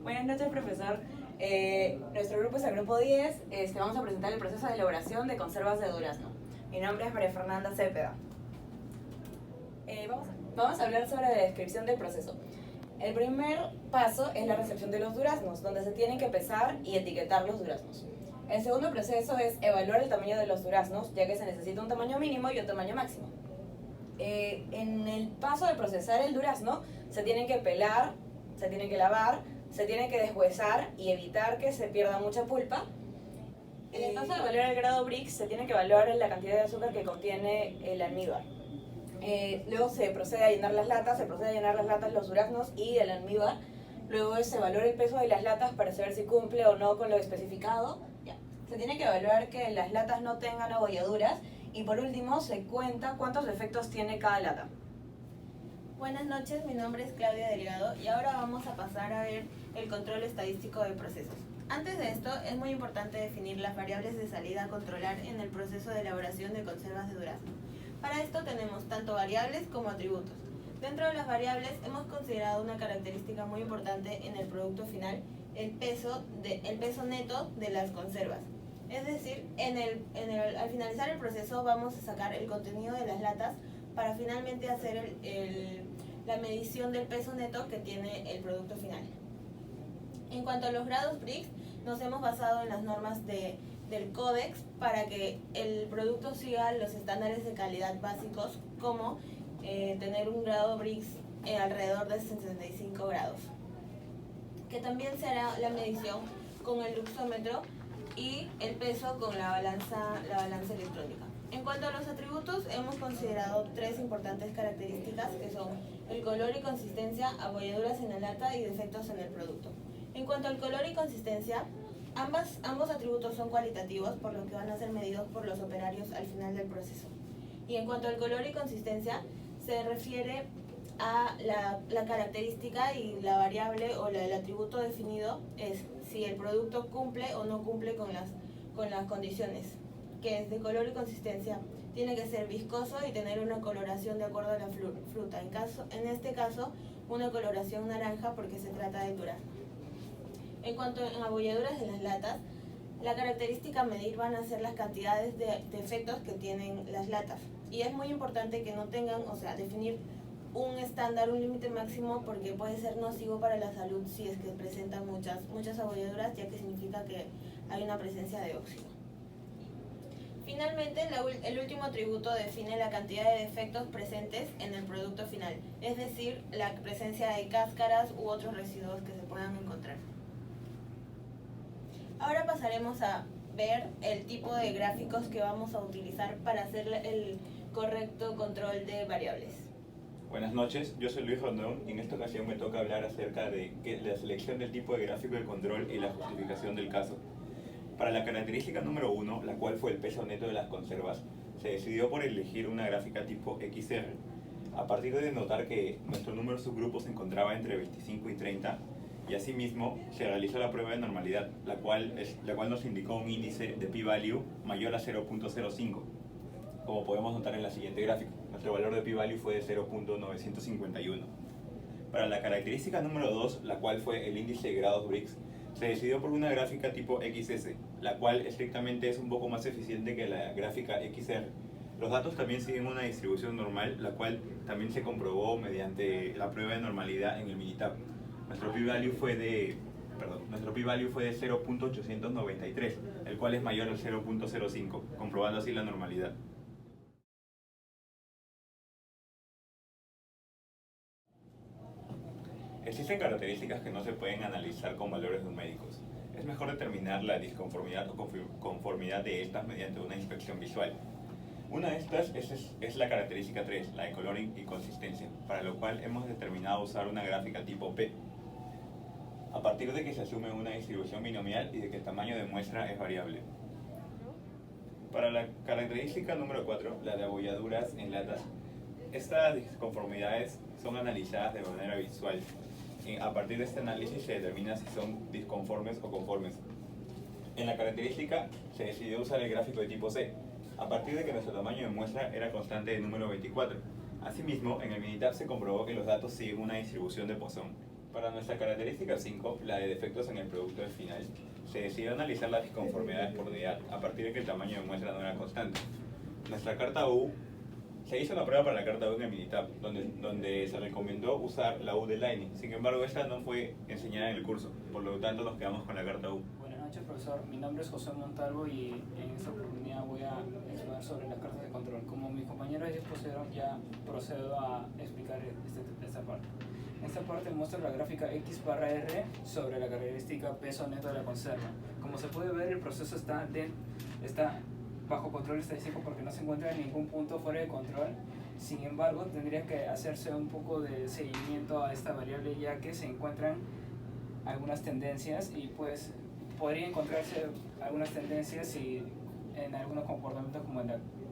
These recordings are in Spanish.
Buenas noches, profesor. Nuestro grupo es el grupo 10. Vamos a presentar el proceso de elaboración de conservas de durazno. Mi nombre es María Fernanda Cepeda. Vamos a hablar sobre la descripción del proceso. El primer paso es la recepción de los duraznos, donde se tienen que pesar y etiquetar los duraznos. El segundo proceso es evaluar el tamaño de los duraznos, ya que se necesita un tamaño mínimo y un tamaño máximo. En el paso de procesar el durazno, se tienen que pelar, se tienen que lavar, se tiene que deshuesar y evitar que se pierda mucha pulpa. En el paso de evaluar el grado Brix, se tiene que evaluar la cantidad de azúcar que contiene el almíbar. Luego se procede a llenar las latas, los duraznos y el almíbar. Luego se evalúa el peso de las latas para saber si cumple o no con lo especificado. Se tiene que evaluar que las latas no tengan abolladuras. Y por último, se cuenta cuántos defectos tiene cada lata. Buenas noches, mi nombre es Claudia Delgado y ahora vamos a pasar a ver el control estadístico de procesos. Antes de esto, es muy importante definir las variables de salida a controlar en el proceso de elaboración de conservas de durazno. Para esto tenemos tanto variables como atributos. Dentro de las variables hemos considerado una característica muy importante en el producto final, el peso neto de las conservas. Es decir, al finalizar el proceso vamos a sacar el contenido de las latas para finalmente hacer la medición del peso neto que tiene el producto final. En cuanto a los grados Brix, nos hemos basado en las normas del Códex para que el producto siga los estándares de calidad básicos, como tener un grado Brix alrededor de 65 grados. Que también se hará la medición con el luxómetro y el peso con la balanza electrónica. En cuanto a los atributos, hemos considerado tres importantes características que son el color y consistencia, abolladuras en la lata y defectos en el producto. En cuanto al color y consistencia, ambos atributos son cualitativos, por lo que van a ser medidos por los operarios al final del proceso. Y en cuanto al color y consistencia, se refiere a la característica y la variable o el atributo definido es si el producto cumple o no cumple con las condiciones, que es de color y consistencia. Tiene que ser viscoso y tener una coloración de acuerdo a la fruta. En este caso, una coloración naranja porque se trata de durazno. En cuanto a abolladuras en las latas, la característica a medir van a ser las cantidades de defectos que tienen las latas. Y es muy importante que no tengan, definir un estándar, un límite máximo, porque puede ser nocivo para la salud si es que presentan muchas abolladuras, ya que significa que hay una presencia de óxido. Finalmente, el último atributo define la cantidad de defectos presentes en el producto final, es decir, la presencia de cáscaras u otros residuos que se puedan encontrar. Ahora pasaremos a ver el tipo de gráficos que vamos a utilizar para hacer el correcto control de variables. Buenas noches, yo soy Luis Rondón y en esta ocasión me toca hablar acerca de la selección del tipo de gráfico de control y la justificación del caso. Para la característica número 1, la cual fue el peso neto de las conservas, se decidió por elegir una gráfica tipo XR. A partir de notar que nuestro número de subgrupos se encontraba entre 25 y 30, y asimismo se realizó la prueba de normalidad, la cual nos indicó un índice de p-value mayor a 0.05. Como podemos notar en la siguiente gráfica, nuestro valor de p-value fue de 0.951. Para la característica número 2, la cual fue el índice de grados Brix, se decidió por una gráfica tipo XS, la cual estrictamente es un poco más eficiente que la gráfica XR. Los datos también siguen una distribución normal, la cual también se comprobó mediante la prueba de normalidad en el Minitab. Nuestro p-value fue de 0.893, el cual es mayor al 0.05, comprobando así la normalidad. Existen características que no se pueden analizar con valores numéricos. Es mejor determinar la disconformidad o conformidad de estas mediante una inspección visual. Una de estas es la característica 3, la de color y consistencia, para lo cual hemos determinado usar una gráfica tipo P, a partir de que se asume una distribución binomial y de que el tamaño de muestra es variable. Para la característica número 4, la de abolladuras en latas, estas disconformidades son analizadas de manera visual. A partir de este análisis se determina si son disconformes o conformes. En la característica se decidió usar el gráfico de tipo C, a partir de que nuestro tamaño de muestra era constante de número 24. Asimismo, en el Minitab se comprobó que los datos siguen una distribución de Poisson. Para nuestra característica 5, la de defectos en el producto final, se decidió analizar las disconformidades por unidad a partir de que el tamaño de muestra no era constante. Nuestra carta U, se hizo una prueba para la carta U en el Minitab, donde se recomendó usar la U de Lightning. Sin embargo, esta no fue enseñada en el curso, por lo tanto nos quedamos con la carta U. Buenas noches, profesor. Mi nombre es José Montalvo y en esta oportunidad voy a exponer sobre las cartas de control. Como mis compañeros ya expusieron, ya procedo a explicar esta parte. En esta parte muestro la gráfica X/R sobre la característica peso neto de la conserva. Como se puede ver, el proceso está bajo control estadístico porque no se encuentra en ningún punto fuera de control. Sin embargo, tendría que hacerse un poco de seguimiento a esta variable, ya que se encuentran algunas tendencias y pues podría encontrarse algunas tendencias y en algunos comportamientos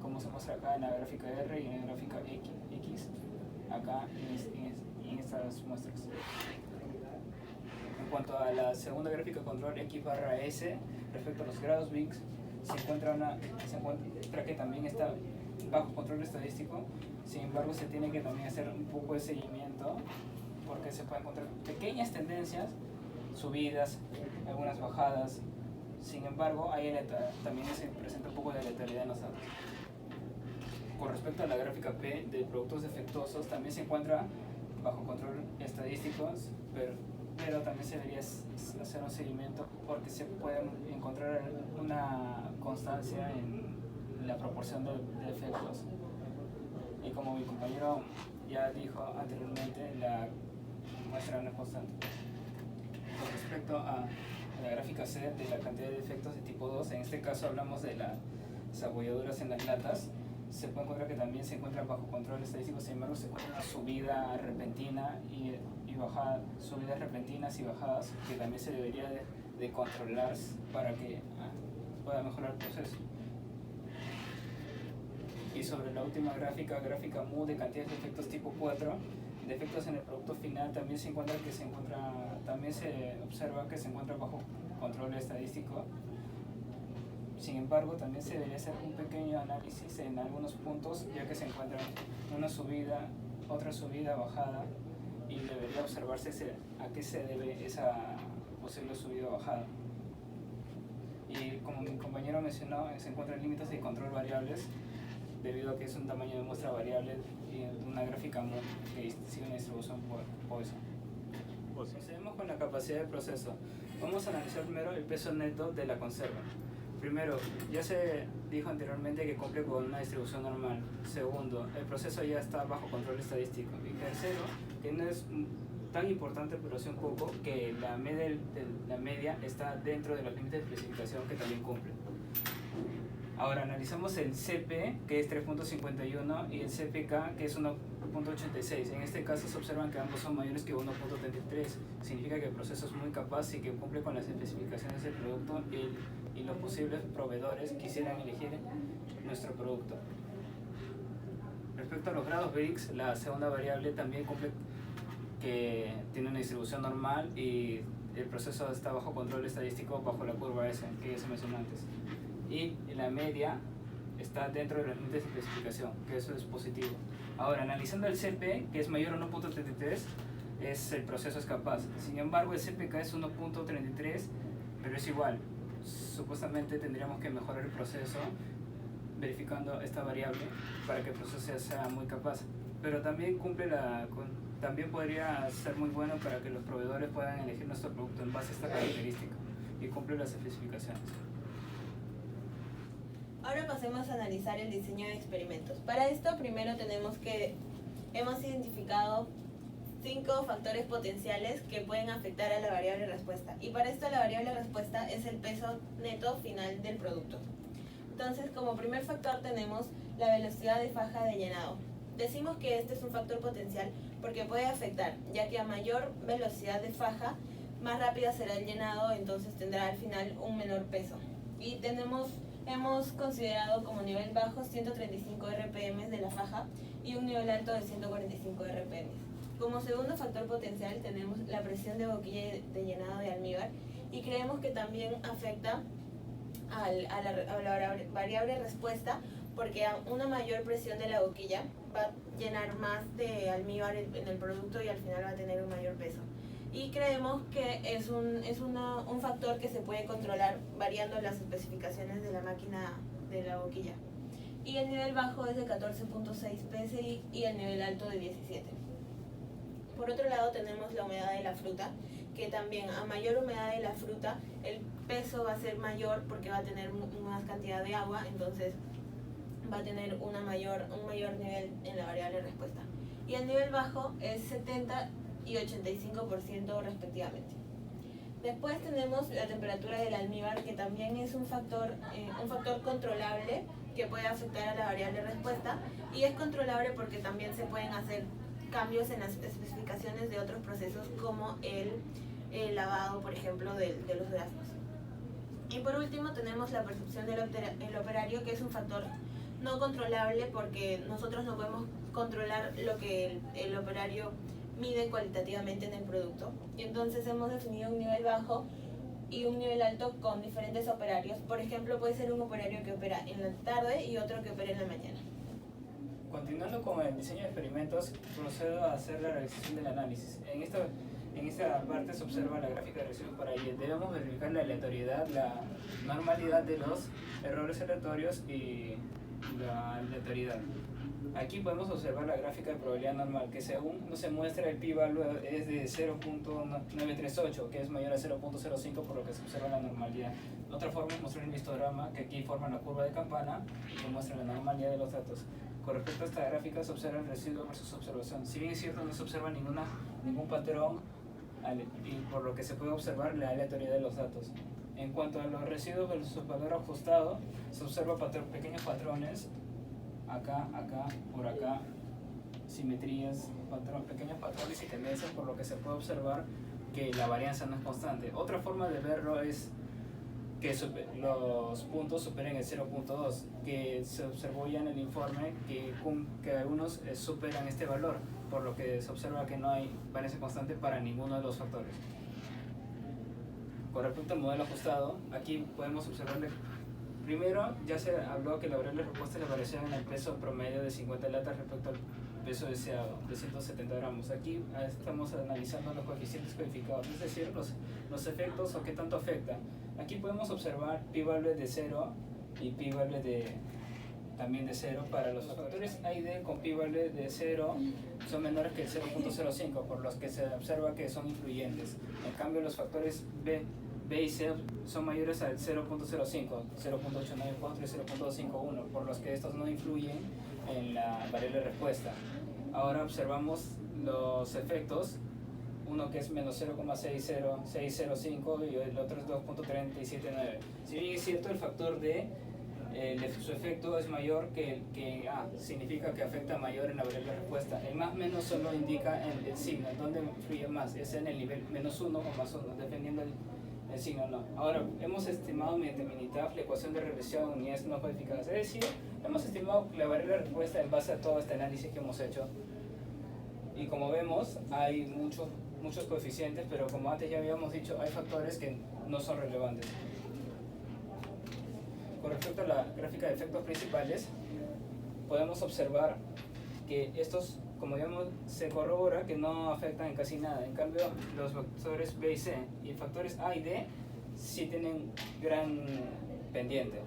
como se muestra acá en la gráfica R y en la gráfica X acá en estas muestras. En cuanto a la segunda gráfica control X/S respecto a los grados VIX, se encuentra que también está bajo control estadístico. Sin embargo, se tiene que también hacer un poco de seguimiento porque se pueden encontrar pequeñas tendencias, subidas, algunas bajadas. Sin embargo, ahí también se presenta un poco de letalidad en los datos. Con respecto a la gráfica P de productos defectuosos, también se encuentra bajo control estadístico, pero también se debería hacer un seguimiento porque se puede encontrar una constancia en la proporción de defectos. Y como mi compañero ya dijo anteriormente, la muestra no es constante. Con respecto a la gráfica C de la cantidad de defectos de tipo 2, en este caso hablamos de las abolladuras en las latas, se puede encontrar que también se encuentra bajo control estadístico. Sin embargo, se encuentra una subida repentina y bajada, subidas repentinas y bajadas que también se debería de controlar para que pueda mejorar el proceso. Y sobre la última gráfica MU de cantidades de defectos tipo 4, defectos en el producto final, también se observa que se encuentra bajo control estadístico. Sin embargo, también se debería hacer un pequeño análisis en algunos puntos, ya que se encuentra una subida, otra subida, bajada, y debería observarse a qué se debe esa posible subida o bajada. Y como mi compañero mencionó, se encuentran límites de control variables, debido a que es un tamaño de muestra variable y una gráfica que sigue una distribución por Poisson. Procedemos con la capacidad de proceso. Vamos a analizar primero el peso neto de la conserva. Primero, ya se dijo anteriormente que cumple con una distribución normal. Segundo, el proceso ya está bajo control estadístico. Y tercero, que no es tan importante, pero sí un poco, que la media está dentro de los límites de especificación que también cumple. Ahora analizamos el CP, que es 3.51, y el CPK, que es 1.86. En este caso se observan que ambos son mayores que 1.33. Significa que el proceso es muy capaz y que cumple con las especificaciones del producto y los posibles proveedores quisieran elegir nuestro producto. Respecto a los grados VIX, la segunda variable también cumple, que tiene una distribución normal y el proceso está bajo control estadístico bajo la curva S, que ya se mencionó antes. Y la media está dentro de los límites de especificación, que eso es positivo. Ahora, analizando el CP, que es mayor a 1.33, el proceso es capaz. Sin embargo, el CPK es 1.33, pero es igual. Supuestamente tendríamos que mejorar el proceso verificando esta variable para que el proceso sea muy capaz. Pero también también podría ser muy bueno para que los proveedores puedan elegir nuestro producto en base a esta característica y cumple las especificaciones. Ahora pasemos a analizar el diseño de experimentos. Para esto primero hemos identificado 5 factores potenciales que pueden afectar a la variable respuesta. Y para esto la variable respuesta es el peso neto final del producto. Entonces, como primer factor tenemos la velocidad de faja de llenado. Decimos que este es un factor potencial porque puede afectar, ya que a mayor velocidad de faja, más rápida será el llenado, entonces tendrá al final un menor peso. Y hemos considerado como nivel bajo 135 RPM de la faja y un nivel alto de 145 RPM. Como segundo factor potencial tenemos la presión de boquilla de llenado de almíbar y creemos que también afecta a la variable respuesta, porque a una mayor presión de la boquilla va a llenar más de almíbar en el producto y al final va a tener un mayor peso. y creemos que es un factor que se puede controlar variando las especificaciones de la máquina de la boquilla. Y el nivel bajo es de 14.6 psi y el nivel alto de 17. Por otro lado tenemos la humedad de la fruta, que también a mayor humedad de la fruta el peso va a ser mayor porque va a tener más cantidad de agua, entonces va a tener un mayor nivel en la variable respuesta. Y el nivel bajo es 70 y 85% respectivamente. Después tenemos la temperatura del almíbar, que también es un factor controlable que puede afectar a la variable respuesta, y es controlable porque también se pueden hacer cambios en las especificaciones de otros procesos como el lavado, por ejemplo, de los duraznos. Y por último tenemos la percepción del operario, que es un factor no controlable porque nosotros no podemos controlar lo que el operario mide cualitativamente en el producto. Y entonces hemos definido un nivel bajo y un nivel alto con diferentes operarios. Por ejemplo, puede ser un operario que opera en la tarde y otro que opera en la mañana. Continuando con el diseño de experimentos, procedo a hacer la realización del análisis. En esta parte se observa la gráfica de residuos para ello. Debemos verificar la aleatoriedad, la normalidad de los errores aleatorios y la aleatoriedad. Aquí podemos observar la gráfica de probabilidad normal, que según nos muestra el p-value es de 0.938, que es mayor a 0.05, por lo que se observa la normalidad. Otra forma es mostrar un histograma, que aquí forma la curva de campana y que muestra la normalidad de los datos. Con respecto a esta gráfica se observa el residuo versus observación. Si bien es cierto, no se observa ningún patrón, y por lo que se puede observar la aleatoriedad de los datos. En cuanto a los residuos versus valor ajustado, se observa pequeños patrones, acá, por acá, simetrías, pequeños patrones y tendencias, por lo que se puede observar que la varianza no es constante. Otra forma de verlo es que los puntos superen el 0.2, que se observó ya en el informe que algunos superan este valor, por lo que se observa que no hay varianza constante para ninguno de los factores. Con respecto al modelo ajustado, aquí podemos observar primero, ya se habló que la variable respuesta es la variación en el peso promedio de 50 latas respecto al peso deseado de 170 gramos. Aquí estamos analizando los coeficientes codificados, es decir, los efectos o qué tanto afecta. Aquí podemos observar p-value de 0 y p-value también de 0 para los factores A y D con p-value de 0 son menores que el 0.05, por los que se observa que son influyentes. En cambio, los factores B y C son mayores al 0.05, 0.894 y 0.251, por los que estos no influyen en la variable respuesta. Ahora observamos los efectos, uno que es menos 0,60605 y el otro es 2.379. Si bien es cierto, el factor D, su efecto es mayor que A, significa que afecta mayor en la variable respuesta. El más menos solo indica el signo, donde influye más, es en el nivel menos 1 o más 1, dependiendo el signo no. Ahora, hemos estimado mediante Minitab la ecuación de regresión de unidades no codificadas, es decir, hemos estimado la variable de respuesta en base a todo este análisis que hemos hecho. Y como vemos, hay muchos coeficientes, pero como antes ya habíamos dicho, hay factores que no son relevantes. Con respecto a la gráfica de efectos principales, podemos observar que estos, como digamos, se corrobora que no afectan en casi nada. En cambio, los factores B y C y factores A y D sí tienen gran pendiente.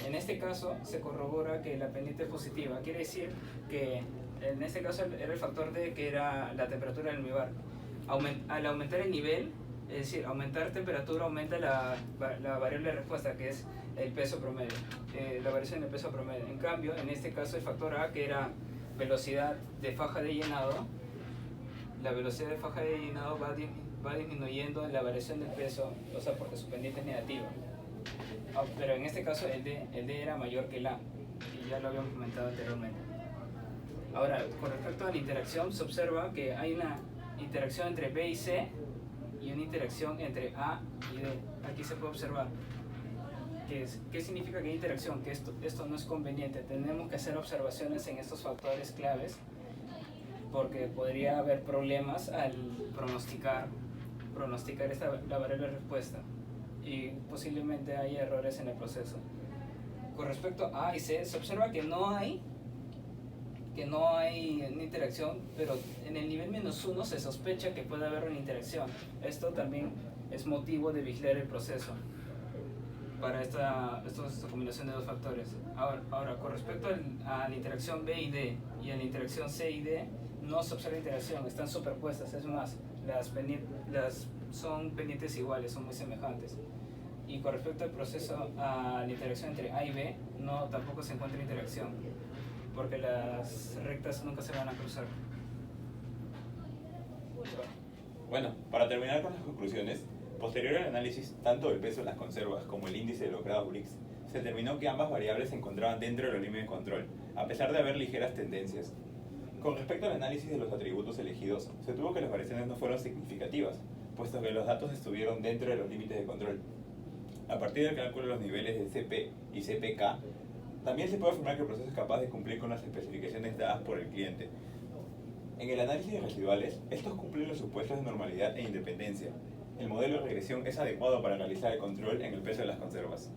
En este caso, se corrobora que la pendiente es positiva. Quiere decir que en este caso era el factor D, que era la temperatura del almíbar. Al aumentar el nivel, es decir, aumentar temperatura, aumenta la variable de respuesta, que es el peso promedio, la variación del peso promedio. En cambio, en este caso, el factor A, que era velocidad de faja de llenado, la velocidad de faja de llenado va disminuyendo la variación del peso, o sea, porque su pendiente es negativa. Pero en este caso el D era mayor que el A, y ya lo habíamos comentado anteriormente. Ahora, con respecto a la interacción, se observa que hay una interacción entre B y C y una interacción entre A y D. Aquí se puede observar. ¿Qué significa que hay interacción? Que esto no es conveniente. Tenemos que hacer observaciones en estos factores claves, porque podría haber problemas al pronosticar la variable de respuesta, y posiblemente hay errores en el proceso. Con respecto a A y C, se observa que no hay que no hay una interacción, pero en el nivel -1 se sospecha que puede haber una interacción. Esto también es motivo de vigilar el proceso para esta combinación de dos factores. Ahora con respecto a la interacción B y D y a la interacción C y D, no se observa interacción, están superpuestas, es más, son pendientes iguales, son muy semejantes. Y con respecto al proceso, a la interacción entre A y B, no, tampoco se encuentra interacción, porque las rectas nunca se van a cruzar. Bueno, para terminar con las conclusiones, posterior al análisis tanto del peso de las conservas como el índice de los grados Brix, se determinó que ambas variables se encontraban dentro de los límites de control, a pesar de haber ligeras tendencias. Con respecto al análisis de los atributos elegidos, se tuvo que las variaciones no fueron significativas, puesto que los datos estuvieron dentro de los límites de control. A partir del cálculo de los niveles de CP y CPK, también se puede afirmar que el proceso es capaz de cumplir con las especificaciones dadas por el cliente. En el análisis de residuales, estos cumplen los supuestos de normalidad e independencia. El modelo de regresión es adecuado para realizar el control en el peso de las conservas.